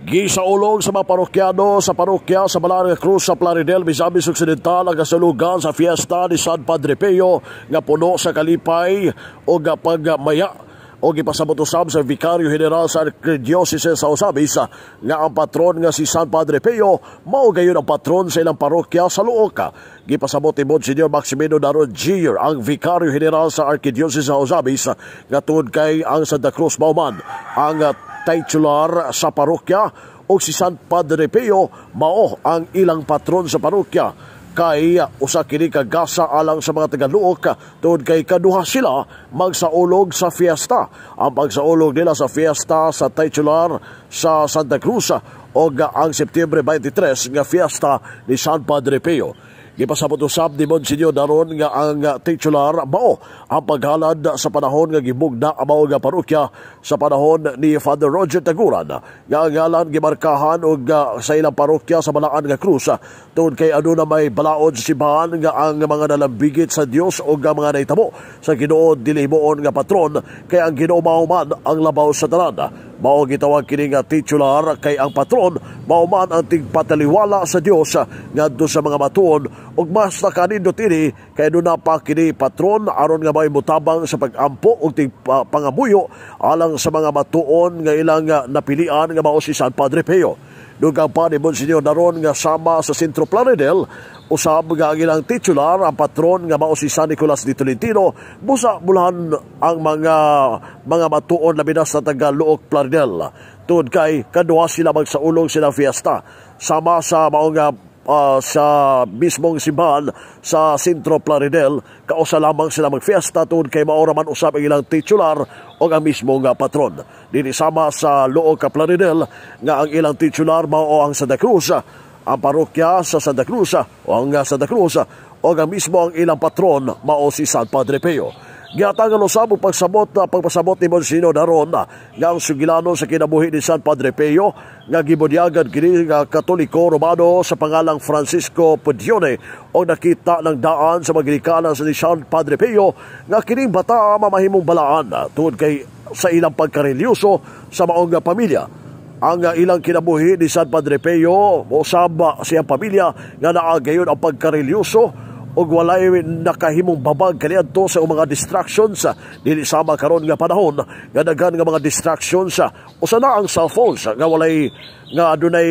Gisaulog sa mga parokyano sa parokya sa Balaan nga Cruz sa Plaridel, Misamis Occidental ang kasulugan sa fiesta ni San Padre Pio nga puno sa kalipay o pagmaya o gipasabot usab sa Vicario General sa Archdiocese sa Osamis nga ang patron nga si San Padre Pio mao gayon ang patron sa ilang parokya sa Luoca. Gipasabot ni Monsignor Maximino Daron Jr. ang Vicario General sa Archdiocese sa Osamis nga tungod kay ang Santa Cruz mauman ang titular sa parokya o si San Padre Pio mao ang ilang patron sa parokya kay usa kini kagasa alang sa mga Tagaluok tungod kay kaduha sila magsaulog sa fiesta. Ang pagsaulog nila sa fiesta sa titular sa Santa Cruz o ang Septyembre 23 nga fiesta ni San Padre Pio. Gipasabot usab ni Monsignor Daron nga ang titular mao ang paghalad sa panahon nga gibugna ang mao nga parokya sa panahon ni Father Roger Taguran nga ang ngalan gimarkahan og sa ilang parokya sa Balaan nga Cruz tungod kay aduna may balaod sa simbahan nga ang mga nalambigit sa Dios o mga nahitabo sa Ginoo dili himuon nga patron kay ang Ginoo mao man ang labaw sa tanan. Mao gitawag kini nga titular kay ang patron mao man ang tigpataliwala sa Dios ngadto sa mga matuon ug mas nakanindot ini kay aduna pa kini patron aron nga may mutabang sa pagampo ug tigpangamuyo alang sa mga matuon nga ilang napilian nga mao si San Padre Pio. Dugang pa ni Monsignor Daron nga sama sa Sentro Plaridel usab nga ang ilang titular ang patron nga mao si San Nicolas de Tolentino busa bulahan ang mga matuon labi na sa Tagaluok Plaridel tungod kay kaduha sila magsaulog sila fiesta sama sa mao nga sa mismong simbahan sa Sentro Plaridel kausa lamang sila magfiesta tungod kay mao ra man usab ang ilang titular o ang mismong patron. Dili sama sa Luoca Plaridel nga ang ilang titular mao ang Santa Cruz, ang parokya sa Santa Cruz o ang Santa Cruz o ang mismo ang ilang patron mao si San Padre Pio. Gihatangan usab ang pagpasabot ni Monsignor Daron nga ang sugilano sa kinabuhi ni San Padre Pio nga gibudyagan kini nga Katoliko Romano sa pangalang Francisco Pudione o nakita ng daan sa magirikanan sa ni San Padre Pio nga kining bata mamahimong balaan tungod kay sa ilang pagkarelyoso sa maong pamilya. Ang ilang kinabuhi ni San Padre Pio usab siyang pamilya nga naa gayon ang pagkarelyoso og walay nakahimong babag kaniadto sa mga distractions dili sama karon nga panahon nga daghan nga mga distractions usa na ang cellphones nga walay nga adunay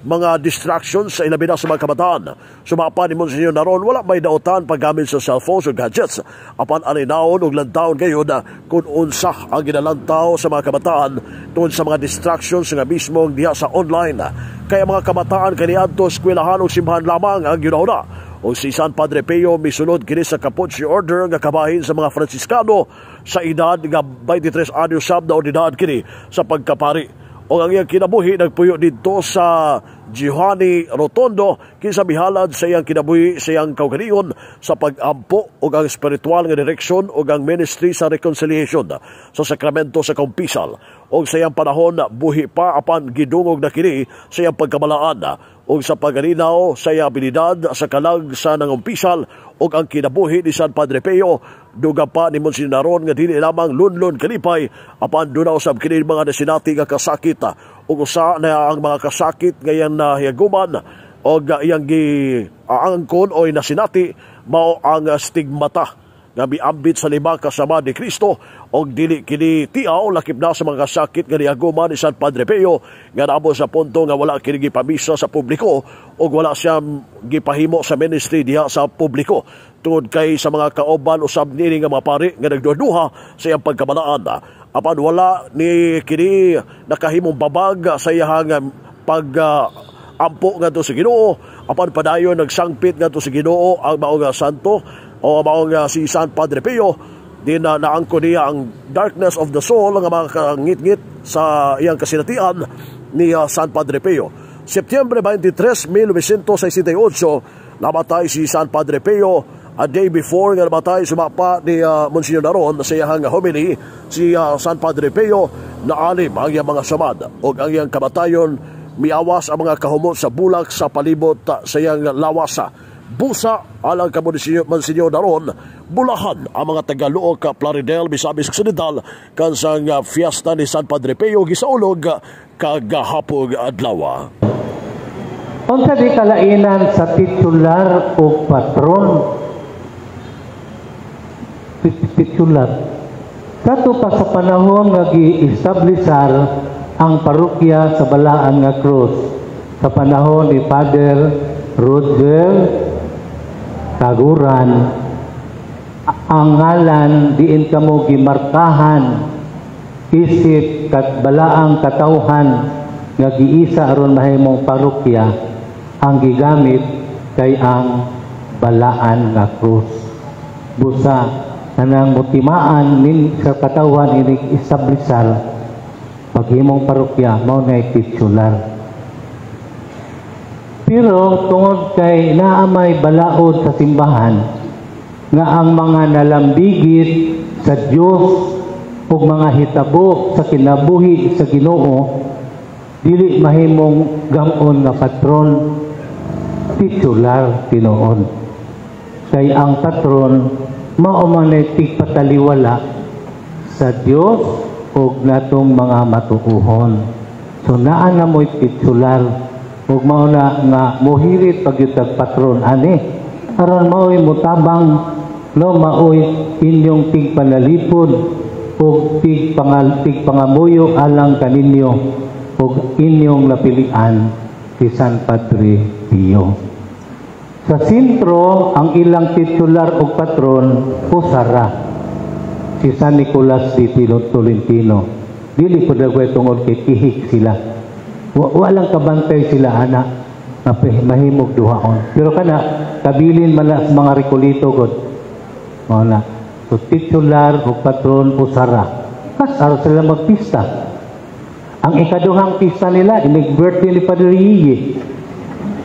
mga distractions sa ilabi na sa mga kabataan. Sumapa ni Monsignor Daron wala may dautan paggamit sa cellphones o gadgets apan alinawon og lantawon gayon kung unsa ang ginalantaw sa mga kabataan tungod sa mga distractions nga mismo diha sa online. Kaya mga kabataan kaniadto eskwelahan o simbahan lamang ang ginahuna. O si San Padre Pio misunod kini sa Capuchin Order nga kabahin sa mga Franciscano sa edad nga 23 anyos sab na edad kini sa pagkapari. O ang iyang kinabuhi nagpuyo dito sa Giovanni Rotondo kinsa mihalad sa iyang kinabuhi sa iyang kaugalingon sa pagampo o ang spiritual nga direksyon o ang ministry sa reconciliation sa sakramento sa kumpisal. O sa iyang panahon buhi pa apan gidungog na kini sa iyang pagkamalaan o sa pagalinaw sa iyang abilidad sa kalag sa nangumpisal o ang kinabuhi ni San Padre Pio. Duga pa ni Monsignor Daron nga dili lamang lunlon kalipay apan doon usab kini mga nasinati nga kasakit o usa na ang mga kasakit ngayon na hiyaguman o iyang giaangkon o nasinati mao ang stigmata nga miambit sa lima kasama ni Kristo o dili kini tiaw lakip na sa mga sakit nga niaguman ni San Padre Pio nga naabot sa punto nga wala kini gipamisa sa publiko o wala siya gipahimo sa ministry diha sa publiko tungod kay sa mga kauban usab nini nga mga pari nga nagduha sa iyang pagkamalaan apan wala ni kini nakahimong babag sa iyang ampo ngadto sa Ginoo apan padayon nagsangpit ngadto sa Ginoo ang mao nga santo o mao nga si San Padre Pio din naangko niya ang darkness of the soul nga mga kangit-ngit sa iyang kasinatian ni San Padre Pio. Septyembre 23, 1968 namatay si San Padre Pio. A day before nga namatay sumapa ni Monsignor Daron sa iyang homily si San Padre Pio naalim ang iyang mga samad o ang iyang kamatayon miawas ang mga kahumot sa bulak sa palibot sa iyang lawasa. busa alang ka Monsinyor daron bulahan ang mga Tagaluog ka Plaridel, Misamis Occidental kansang fiesta ni San Padre Pio gisaulog kagahapon adlaw. Unsa di kalainan sa titular o patron? Titular. Kato pa sa panahon nga gi-establisar ang parokya sa Balaan nga Cruz sa panahon ni Father Roger Taguran, ang ngalan diin kamo gimarkahan isip kat balaang katawhan nga giisa aron mahimong parokya ang gigamit kay ang Balaan nga Cruz. Busa kanang mutimaan nin sa katawhan ini establisar paghimong parokya mao na titular. Pero tungod kay naamay balaod sa simbahan nga ang mga nalambigit sa Dios ug mga hitabo sa kinabuhi sa Ginoo dili mahimong gamon nga patron titular tinuod. Kay ang patron mao man tigpataliwala sa Dios ug natong mga matuohon. So naa na mo'y titular ug mao na nga mohirit pagyutag patron ani aron maoy mutabang no maoy inyong tigpanalipod ug tigpangamuyo alang kaninyo ug inyong napilian si San Padre Pio. Sa sentro ang ilang titular ug patron Pusara si San Nicolas de Tolentino. Dili po dagway tungod kay tihik sila. Walang kabantay sila anak na mahimog duhaon. Pero kana kabilin man sa mga Recolito god. Wala. So titular o patron Pusara. Araw sila magpista. Ang ikaduhang pista nila birthday ni Padre Yeye.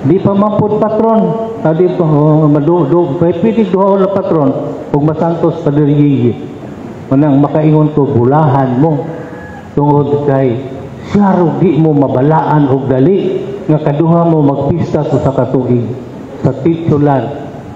Di pa mampud patron. Di pa pwede duhaon na patron ug masantos Padre Yeye. Manang makaingon ko bulahan mo tungod kay siya di mo mabalaan o dali nga kaduha mo magpista sa katuig sa titular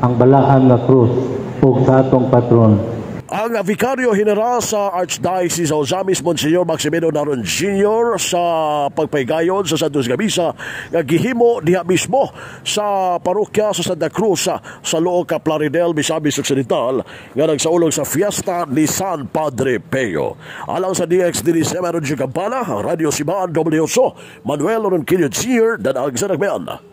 ang Balaan nga Cruz o sa atong patron. Ang Vicario General sa Archdiocese of Ozamis, Monsignor Maximino Naron Jr. sa pagpaygayon sa Santos Gamisa nga gihimo diha mismo sa parokya sa Santa Cruz sa Luog ka Plaridel, Misamis Occidental nga nagsaulog sa fiesta ni San Padre Pio. Alang sa DX Meron Kampana, Radio Simaan, W. Manuel Ronquillo Sr. Danag sa Nagbayan.